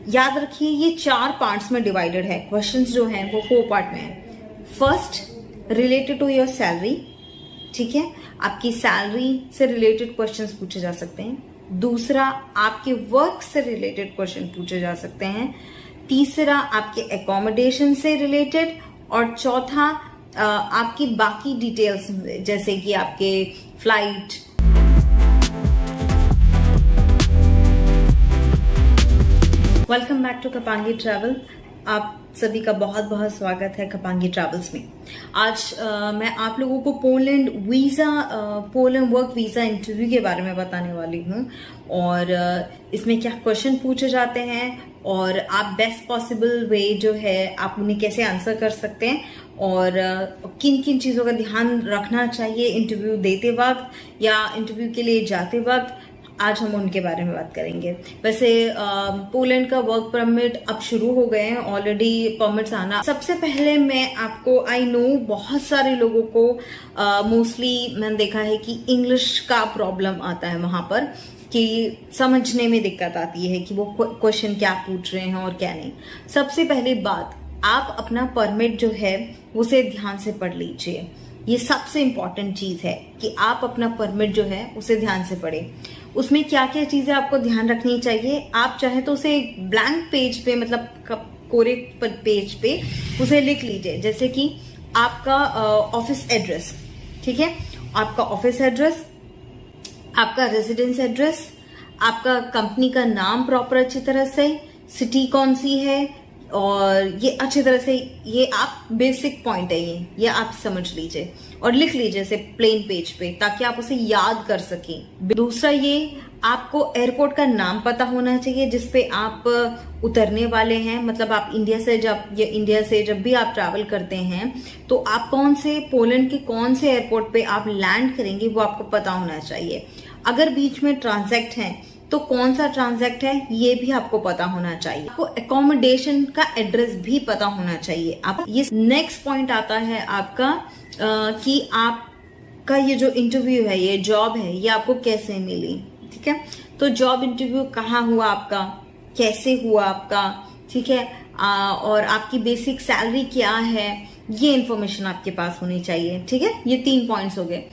याद रखिए ये 4 पार्ट्स में डिवाइडेड है। क्वेश्चंस जो हैं वो 4 पार्ट में है। First, related to your salary, ठीक है, आपकी सैलरी से रिलेटेड क्वेश्चंस पूछे जा सकते हैं। दूसरा, आपके वर्क से रिलेटेड क्वेश्चन पूछे जा सकते हैं। तीसरा, आपके एकोमोडेशन से रिलेटेड। और चौथा, आपकी बाकी डिटेल्स जैसे कि आपके फ्लाइट। वेलकम बैक टू कपांगी ट्रैवल। आप सभी का बहुत बहुत स्वागत है कपांगी ट्रैवल्स में। आज मैं आप लोगों को पोलैंड वर्क वीजा इंटरव्यू के बारे में बताने वाली हूँ और इसमें क्या क्वेश्चन पूछे जाते हैं और आप बेस्ट पॉसिबल वे जो है आप उन्हें कैसे आंसर कर सकते हैं और किन किन चीज़ों का ध्यान रखना चाहिए इंटरव्यू देते वक्त या इंटरव्यू के लिए जाते वक्त, आज हम उनके बारे में बात करेंगे। वैसे पोलैंड का वर्क परमिट अब शुरू हो गए हैं, ऑलरेडी परमिट्स आना। सबसे पहले मैं आपको, आई नो बहुत सारे लोगों को मोस्टली मैंने देखा है कि इंग्लिश का प्रॉब्लम आता है वहां पर, कि समझने में दिक्कत आती है कि वो क्वेश्चन क्या पूछ रहे हैं और क्या नहीं। सबसे पहली बात, आप अपना परमिट जो है उसे ध्यान से पढ़ लीजिए। ये सबसे इंपॉर्टेंट चीज है कि आप अपना परमिट जो है उसे ध्यान से पढ़ें। उसमें क्या क्या चीजें आपको ध्यान रखनी चाहिए, आप चाहे तो उसे ब्लैंक पेज पे, मतलब कोरे पेज पे उसे लिख लीजिए। जैसे कि आपका ऑफिस एड्रेस, ठीक है, आपका ऑफिस एड्रेस, आपका रेजिडेंस एड्रेस, आपका कंपनी का नाम प्रॉपर अच्छी तरह से, सिटी कौन सी है, और ये अच्छी तरह से, ये आप बेसिक पॉइंट है ये आप समझ लीजिए और लिख लीजिए इसे प्लेन पेज पे ताकि आप उसे याद कर सकें। दूसरा, ये आपको एयरपोर्ट का नाम पता होना चाहिए जिसपे आप उतरने वाले हैं। मतलब आप इंडिया से जब भी आप ट्रैवल करते हैं तो आप पोलैंड के कौन से एयरपोर्ट पे आप लैंड करेंगे वो आपको पता होना चाहिए। अगर बीच में ट्रांजैक्ट है तो कौन सा ट्रांजैक्ट है ये भी आपको पता होना चाहिए। आपको एकोमोडेशन का एड्रेस भी पता होना चाहिए। आप ये नेक्स्ट पॉइंट आता है आपका कि आपका ये जो इंटरव्यू है, ये जॉब है, ये आपको कैसे मिली, ठीक है। तो जॉब इंटरव्यू कहाँ हुआ आपका, कैसे हुआ आपका, ठीक है, और आपकी बेसिक सैलरी क्या है, ये इन्फॉर्मेशन आपके पास होनी चाहिए, ठीक है। ये 3 पॉइंट्स हो गए।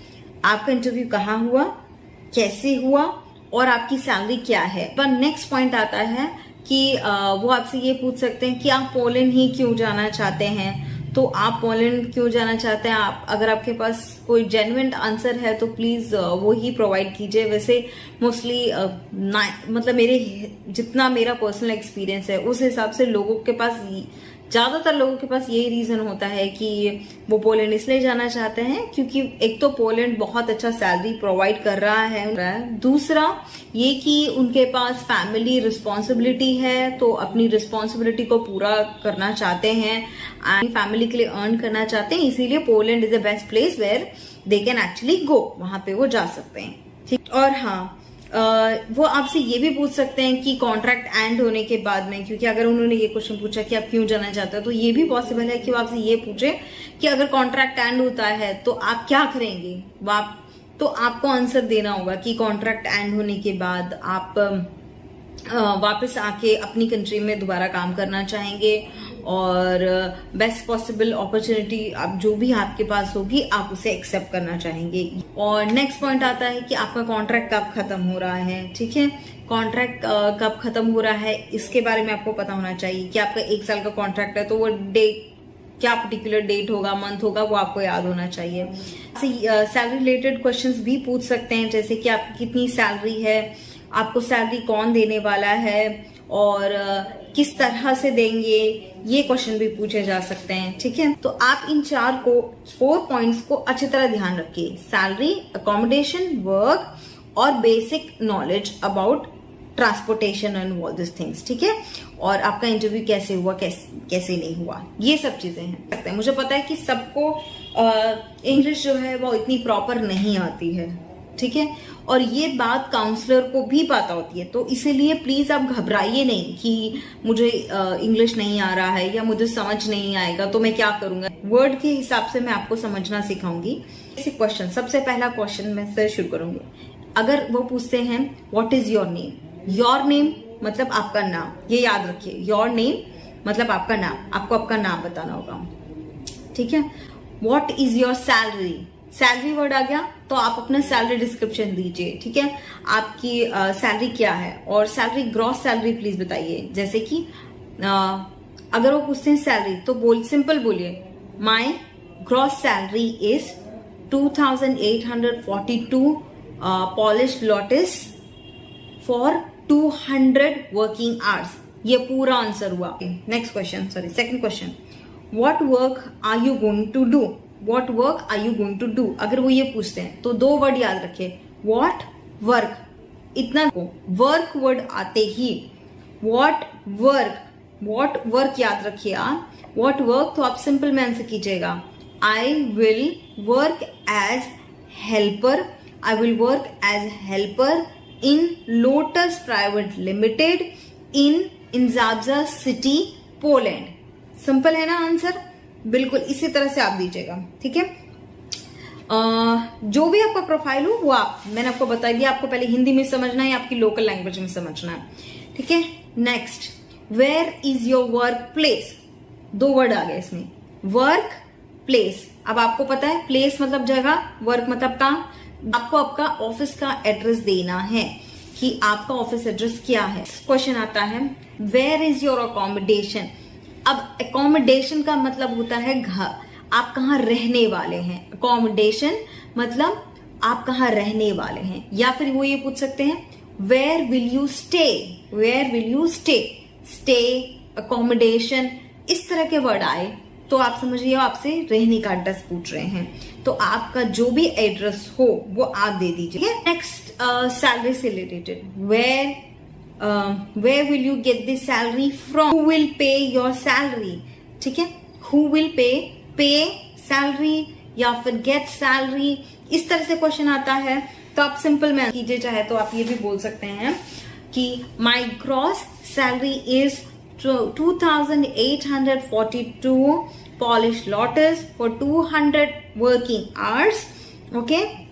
आपका इंटरव्यू कहाँ हुआ, कैसे हुआ और आपकी सैलरी क्या है। पर नेक्स्ट पॉइंट आता है कि वो आपसे ये पूछ सकते हैं कि आप पोलैंड ही क्यों जाना चाहते हैं। तो आप पोलैंड क्यों जाना चाहते हैं, अगर आपके पास कोई जेन्युइन आंसर है तो प्लीज वो ही प्रोवाइड कीजिए। वैसे मोस्टली मतलब जितना मेरा पर्सनल एक्सपीरियंस है उस हिसाब से ज्यादातर लोगों के पास यही रीजन होता है कि वो पोलैंड इसलिए जाना चाहते हैं क्योंकि एक तो पोलैंड बहुत अच्छा सैलरी प्रोवाइड कर रहा है, दूसरा ये कि उनके पास फैमिली रिस्पॉन्सिबिलिटी है तो अपनी रिस्पॉन्सिबिलिटी को पूरा करना चाहते हैं एंड फैमिली के लिए अर्न करना चाहते हैं। इसीलिए Poland is the best place where they can actually go, वहां पे वो जा सकते हैं, ठीक। और हाँ, वो आपसे ये भी पूछ सकते हैं कि कॉन्ट्रैक्ट एंड होने के बाद में, क्योंकि अगर उन्होंने ये क्वेश्चन पूछा कि आप क्यों जाना चाहते हो तो ये भी पॉसिबल है कि वो आपसे ये पूछे कि अगर कॉन्ट्रैक्ट एंड होता है तो आप क्या करेंगे। तो आपको आंसर देना होगा कि कॉन्ट्रैक्ट एंड होने के बाद आप वापस आके अपनी कंट्री में दोबारा काम करना चाहेंगे और बेस्ट पॉसिबल अपॉर्चुनिटी आप जो भी आपके पास होगी आप उसे एक्सेप्ट करना चाहेंगे। और नेक्स्ट पॉइंट आता है कि आपका कॉन्ट्रैक्ट कब खत्म हो रहा है, ठीक है। कॉन्ट्रैक्ट कब खत्म हो रहा है इसके बारे में आपको पता होना चाहिए कि आपका 1 साल का कॉन्ट्रैक्ट है तो वो डेट क्या पर्टिकुलर डेट होगा, मंथ होगा, वो आपको याद होना चाहिए। सैलरी रिलेटेड क्वेश्चंस भी पूछ सकते हैं, जैसे कि आपकी कितनी सैलरी है, आपको सैलरी कौन देने वाला है और किस तरह से देंगे, ये क्वेश्चन भी पूछे जा सकते हैं, ठीक है। तो आप इन 4 पॉइंट्स को अच्छी तरह ध्यान रखिए, सैलरी, अकोमोडेशन, वर्क और basic knowledge about transportation and all this things, ठीक है। और आपका इंटरव्यू कैसे हुआ, कैसे नहीं हुआ, ये सब चीजें हैं। मुझे पता है कि सबको इंग्लिश जो है वो इतनी प्रॉपर नहीं आती है, ठीक है, और ये बात काउंसलर को भी पता होती है। तो इसीलिए प्लीज आप घबराइए नहीं कि मुझे इंग्लिश नहीं आ रहा है या मुझे समझ नहीं आएगा तो मैं क्या करूंगा। वर्ड के हिसाब से मैं आपको समझना सिखाऊंगी। क्वेश्चन, सबसे पहला क्वेश्चन मैं से शुरू करूंगी। अगर वो पूछते हैं what is your name, your name मतलब आपका नाम, ये याद रखिए। योर नेम मतलब आपका नाम, आपको आपका नाम बताना होगा, ठीक है। What is your salary, salary word आ गया तो आप अपना सैलरी डिस्क्रिप्शन दीजिए, ठीक है। आपकी सैलरी क्या है, और सैलरी ग्रॉस सैलरी प्लीज बताइए। जैसे कि अगर वो पूछते हैं सैलरी तो सिंपल बोलिए my gross salary is 2,842 Polish zlotys for 200 working hours. ये पूरा आंसर हुआ। Next question, sorry second question, what work are you going to do, what work are you going to do. अगर वो ये पूछते हैं तो दो वर्ड याद रखिए, व्हाट वर्क, इतना वर्क वर्ड आते ही व्हाट वर्क याद रखिए आप। व्हाट वर्क तो आप सिंपल में आंसर कीजिएगा, I will work as helper, I will work as helper in Lotus private limited in जाब्जा सिटी पोलैंड। सिंपल है ना आंसर, बिल्कुल इसी तरह से आप दीजिएगा, ठीक है। जो भी आपका प्रोफाइल हो वो मैंने आपको बता दिया, आपको पहले हिंदी में समझना है, आपकी लोकल लैंग्वेज में समझना है, ठीक है। Next, where is your work place, दो वर्ड आ गए इसमें, वर्क प्लेस। अब आपको पता है प्लेस मतलब जगह, वर्क मतलब काम। आपको आपका ऑफिस का एड्रेस देना है कि आपका ऑफिस एड्रेस क्या है। क्वेश्चन आता है वेयर इज योर अकोमोडेशन। अब अकोमोडेशन का मतलब होता है घर, आप कहाँ रहने वाले हैं। अकोमोडेशन मतलब आप कहाँ रहने वाले हैं। या फिर वो ये पूछ सकते हैं where will you stay, where will you stay, stay, accommodation, इस तरह के वर्ड आए तो आप समझिए आपसे रहने का एड्रेस पूछ रहे हैं। तो आपका जो भी एड्रेस हो वो आप दे दीजिए। नेक्स्ट, सैलरी से related, where will you get this salary from, who will pay your salary, ठीक है। हु विल पे सैलरी या फिर गेट सैलरी, इस तरह से क्वेश्चन आता है तो आप सिंपल में कीजिए। चाहे तो आप ये भी बोल सकते हैं कि माई gross salary is 2,842 Polish lotus for 200 working hours. Okay,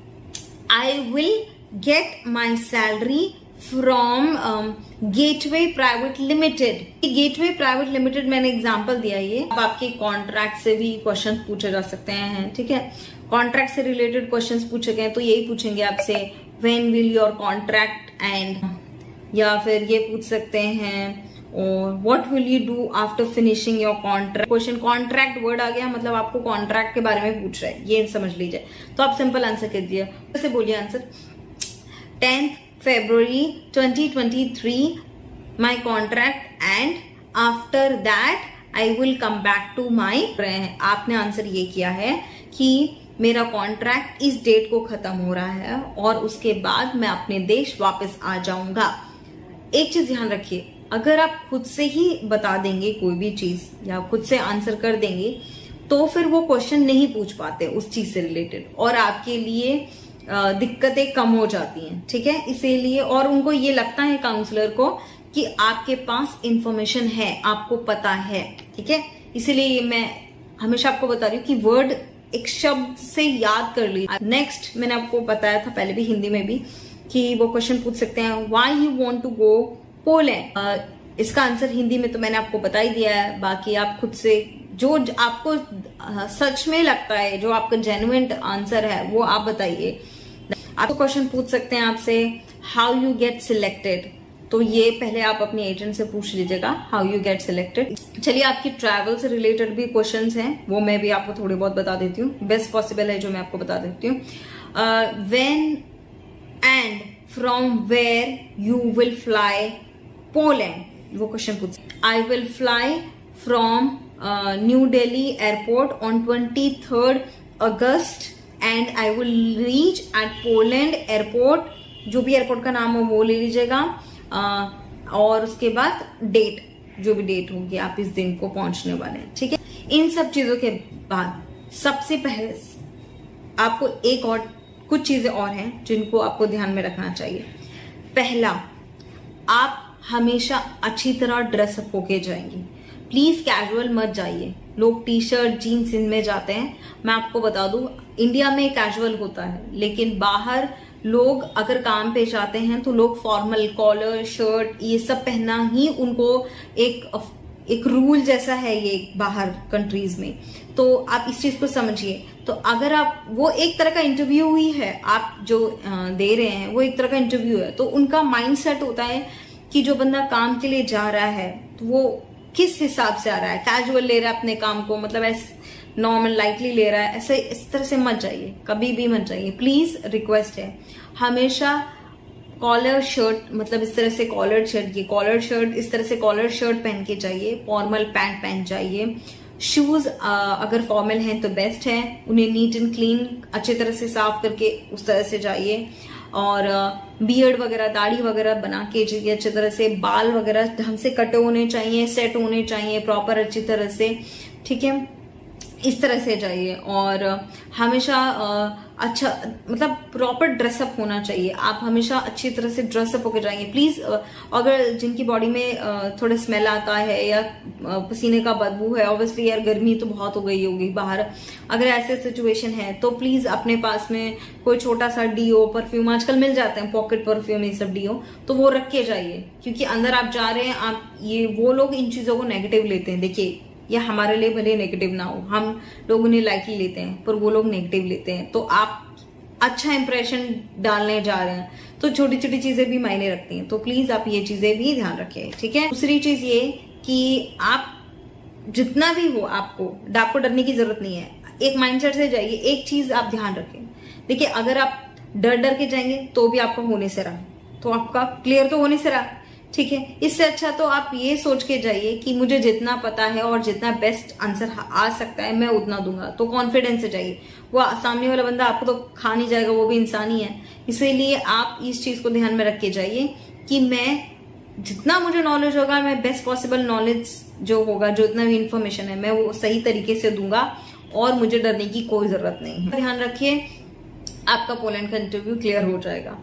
I will get my salary from Gateway Private Limited. Gateway Private Limited मैंने एग्जांपल दिया ये। अब आपके कॉन्ट्रैक्ट से भी क्वेश्चन पूछे जा सकते हैं, ठीक है। कॉन्ट्रैक्ट से रिलेटेड क्वेश्चंस पूछे गए तो यही पूछेंगे आपसे when will your contract end, या फिर ये पूछ सकते हैं और what will you do after finishing your contract। Question contract word आ गया मतलब आपको कॉन्ट्रैक्ट के बारे में पूछ रहा है, ये समझ लीजिए। तो आप सिंपल आंसर कीजिए, कैसे बोलिए answer. 10th February 2023 my contract and after that I will come back to my। आपने आंसर ये किया है कि मेरा कॉन्ट्रैक्ट इस डेट को खत्म हो रहा है और उसके बाद मैं अपने देश वापस आ जाऊंगा। एक चीज ध्यान रखिए, अगर आप खुद से ही बता देंगे कोई भी चीज या खुद से आंसर कर देंगे तो फिर वो क्वेश्चन नहीं पूछ पाते उस चीज से रिलेटेड और आपके लिए दिक्कतें कम हो जाती हैं, ठीक है। इसीलिए और उनको ये लगता है काउंसलर को कि आपके पास इंफॉर्मेशन है, आपको पता है, ठीक है। इसीलिए मैं हमेशा आपको बता रही हूँ कि वर्ड एक शब्द से याद कर लीजिए। नेक्स्ट, मैंने आपको बताया था पहले भी हिंदी में भी कि वो क्वेश्चन पूछ सकते हैं why you want to go Poland. इसका आंसर हिंदी में तो मैंने आपको बता ही दिया है, बाकी आप खुद से जो आपको सच में लगता है, जो आपका जेन्युइन आंसर है वो आप बताइए। आपको क्वेश्चन पूछ सकते हैं आपसे हाउ यू गेट सिलेक्टेड, तो ये पहले आप अपने एजेंट से पूछ लीजिएगा हाउ यू गेट सिलेक्टेड। चलिए, आपकी ट्रैवल से रिलेटेड भी क्वेश्चंस हैं, वो मैं भी आपको थोड़े बहुत बता देती हूँ, बेस्ट पॉसिबल है जो मैं आपको बता देती हूँ। When and from where you will fly Poland, वो क्वेश्चन पूछ। I will fly from New Delhi airport on 23rd August and I will reach at Poland airport, जो भी एयरपोर्ट का नाम हो वो ले लीजिएगा। और उसके बाद डेट, जो भी डेट होगी आप इस दिन को पहुंचने वाले हैं, ठीक है। इन सब चीजों के बाद सबसे पहले आपको एक और कुछ चीजें और हैं जिनको आपको ध्यान में रखना चाहिए। पहला, आप हमेशा अच्छी तरह ड्रेसअप होके जाएंगे, प्लीज कैजुअल मत जाइए। लोग टी शर्ट जीन्स इनमें जाते हैं, मैं आपको बता दूं इंडिया में कैजुअल होता है लेकिन बाहर लोग अगर काम पे जाते हैं तो लोग फॉर्मल कॉलर शर्ट ये सब पहनना ही उनको एक रूल जैसा है ये बाहर कंट्रीज में। तो आप इस चीज को समझिए। तो अगर आप वो एक तरह का इंटरव्यू ही है, आप जो दे रहे हैं वो एक तरह का इंटरव्यू है, तो उनका माइंडसेट होता है कि जो बंदा काम के लिए जा रहा है तो वो किस हिसाब से आ रहा है, कैजुअल ले रहा है अपने काम को, मतलब ऐसे नॉर्मल लाइटली ले रहा है, ऐसे इस तरह से मत जाइए, कभी भी मत जाइए। प्लीज रिक्वेस्ट है, हमेशा कॉलर शर्ट, मतलब इस तरह से कॉलर शर्ट, ये कॉलर शर्ट इस तरह से कॉलर शर्ट पहन के जाइए, फॉर्मल पैंट पहन जाइए। शूज अगर फॉर्मल हैं तो बेस्ट है, उन्हें नीट एंड क्लीन अच्छी तरह से साफ करके उस तरह से जाइए। और बियर्ड वगैरह, दाढ़ी वगैरह बना के जाइए अच्छी तरह से, बाल वगैरह ढंग से कटे होने चाहिए, सेट होने चाहिए प्रॉपर अच्छी तरह से, ठीक है, इस तरह से जाइए। और हमेशा अच्छा मतलब प्रॉपर ड्रेसअप होना चाहिए, आप हमेशा अच्छी तरह से ड्रेसअप होकर जाएंगे। प्लीज अगर जिनकी बॉडी में थोड़ा स्मेल आता है या पसीने का बदबू है, ऑब्वियसली यार गर्मी तो बहुत हो गई होगी बाहर, अगर ऐसे सिचुएशन है तो प्लीज अपने पास में कोई छोटा सा डीओ, परफ्यूम आजकल मिल जाते हैं, पॉकेट परफ्यूम, ये सब डीओ, तो वो रख के जाइए। क्योंकि अंदर आप जा रहे हैं, आप ये वो लोग इन चीजों को नेगेटिव लेते हैं। देखिए, या हमारे लिए भले नेगेटिव ना हो, हम लोग उन्हें लाइटली लेते हैं, पर वो लोग नेगेटिव लेते हैं। तो आप अच्छा इंप्रेशन डालने जा रहे हैं तो छोटी छोटी चीजें भी मायने रखती हैं, तो प्लीज आप ये चीजें भी ध्यान रखें, ठीक है। दूसरी चीज ये कि आप जितना भी हो, आपको डरने की जरूरत नहीं है, एक माइंडसेट से जाइए। एक चीज आप ध्यान रखें, देखिए अगर आप डर के जाएंगे तो भी आपका होने से रहा, तो आपका क्लियर तो होने से रहा, ठीक है। इससे अच्छा तो आप ये सोच के जाइए कि मुझे जितना पता है और जितना बेस्ट आंसर आ सकता है मैं उतना दूंगा, तो कॉन्फिडेंस से जाइए। वो सामने वाला बंदा आपको तो खा नहीं जाएगा, वो भी इंसान ही है, इसीलिए आप इस चीज को ध्यान में रख के जाइए कि मैं जितना मुझे नॉलेज होगा, मैं बेस्ट पॉसिबल नॉलेज जो होगा, जो इतना भी इंफॉर्मेशन है, मैं वो सही तरीके से दूंगा और मुझे डरने की कोई जरूरत नहीं है। ध्यान रखिए, आपका पोलैंड का इंटरव्यू क्लियर हो जाएगा।